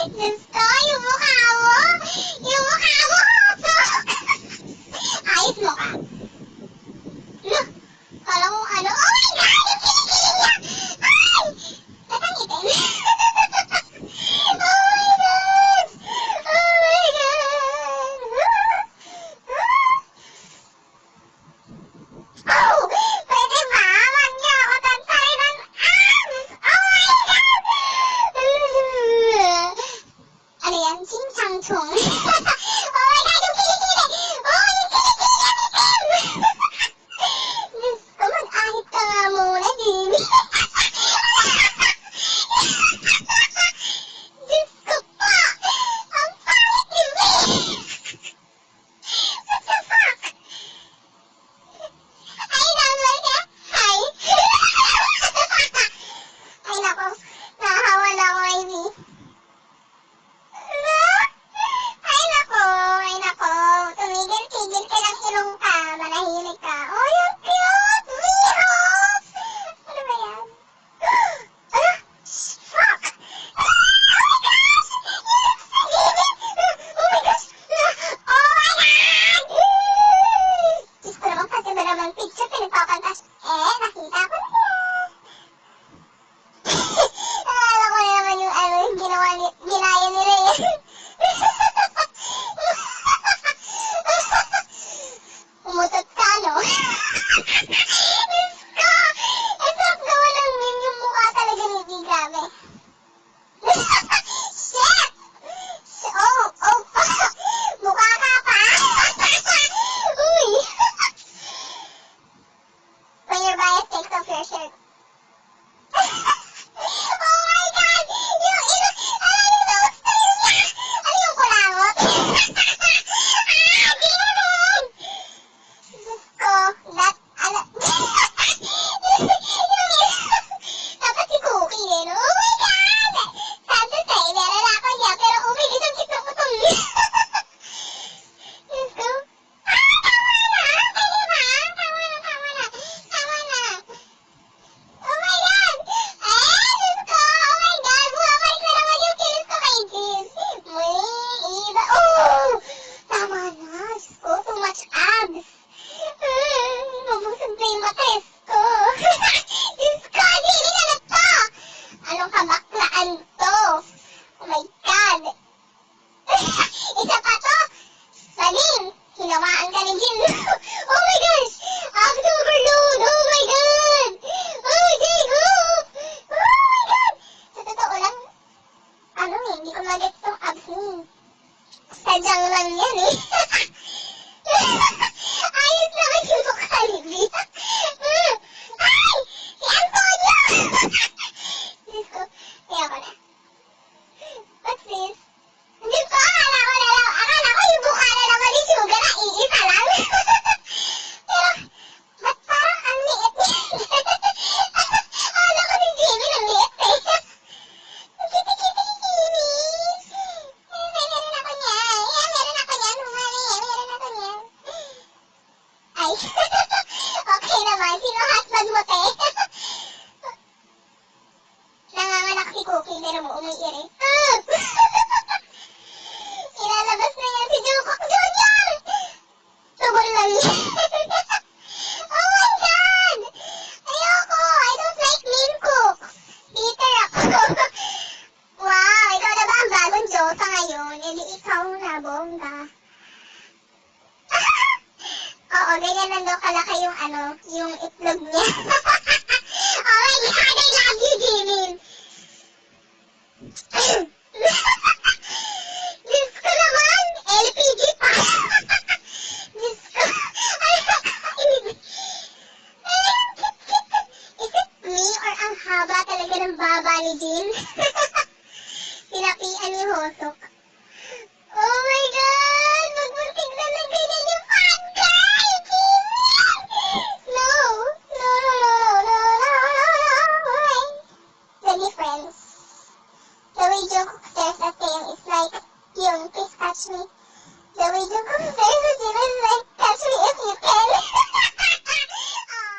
Diyos ko, yung mukha mo! Yung mukha mo! Ayos mo ka. Look! Kala ko ano? Oh my God! Yung kilikili niya! Ay! Tatangitin. Oh my God! Oh my God! Oh! Pwede ba? Wag niyo ako tantarin ng abs! Oh my God! Ano yan? Ching chang chung. Oh my God! Yung kilikili! Oh! Yung kilikili niya, Tim! Diyos ko, mag-ahit ka nga muna, Jimmy. Diyos ko po! Ang pangit ni May! What the fuck? Ay, number niya? Hi! Ay, nako. Nahahawa na ako, Amy. Ay, nako. Ay, nako. Tumigil-tigil ka ng ilong ka. Manahimik ka. Oh, yung cute! Meows! Ano ba yan? Ano? Fuck! Oh my gosh! Oh my gosh! Oh my God! Diyos ko naman, kasi ba naman picture pinagpapantas? Nakita ko na yan. Akala ko na naman yung ano, yung ginaya nila yan. Umutot ka, no? Diyos ko! Ang sarap gawa ng meme, yung mukha talaga ni Big, grabe. Shit! Oh, fuck! Mukha ka pa! Uy! When your bias takes off your shirt. Oh my God! Yung yung nose style niya! Ano yung kulangot? Demon! Diyos ko, dapat si Cookie din. Oh my God! Sad to say, meron ako niya, pero oh my God, ang cute ng putol niya. Diyos ko. Tama na! Pwede ba? Tama na. Oh my God! Diyos ko! Oh my God! Bumabalik na naman yung kilos ko kay Jim. May iba. Oh! Tama na. Diyos ko, too much abs. Mabusog na yung matres ko. Diyos ko, Jimmy, ano to? Anong kabaklaan to? Oh my God! Isa pa to? Saling, hinawaan ka ni Jim. Oh my gosh! Abs overload! Oh my God! Oh, Jacob! Oh my God! Sa totoo lang, hindi ko mag-gets tong abs niya. Sadyang lang yan eh. Ayos naman yung mukha ni Bea. Ay! Si Antonio! Diyos ko, kaya ko na. What's this? Diyos ko, akala ko yung mukha na naman ni Sugar na iisa lang. Pero, ba't parang ang liit niya? Akala ko si Jimmy ang liit eh. Ang kiti-kiti ni Jimmy. Meron ako niyan. Meron ako niyan. Meron ako niyan. Ay. Okay naman. Sino husband mo, te? Nanganganak si Cookie, pero mo umiiri. Ilalabas na yan si Jungkook Jr. Tubol lang yan. Oh my God! Ayoko! I don't like mean cooks. Bitter ako. Wow! Ikaw na ba ang bagong Jota ngayon? Hindi ikaw na, bongga. Oo, ganyan lang daw kalaki yung yung itlog niya. Oh my God! I love you, Jimin! Diyos ko naman! LPG pa! Diyos ko! Ay, nakakainig! Is it me or ang haba talaga ng baba ni Jin? Sinapian ni Hosok.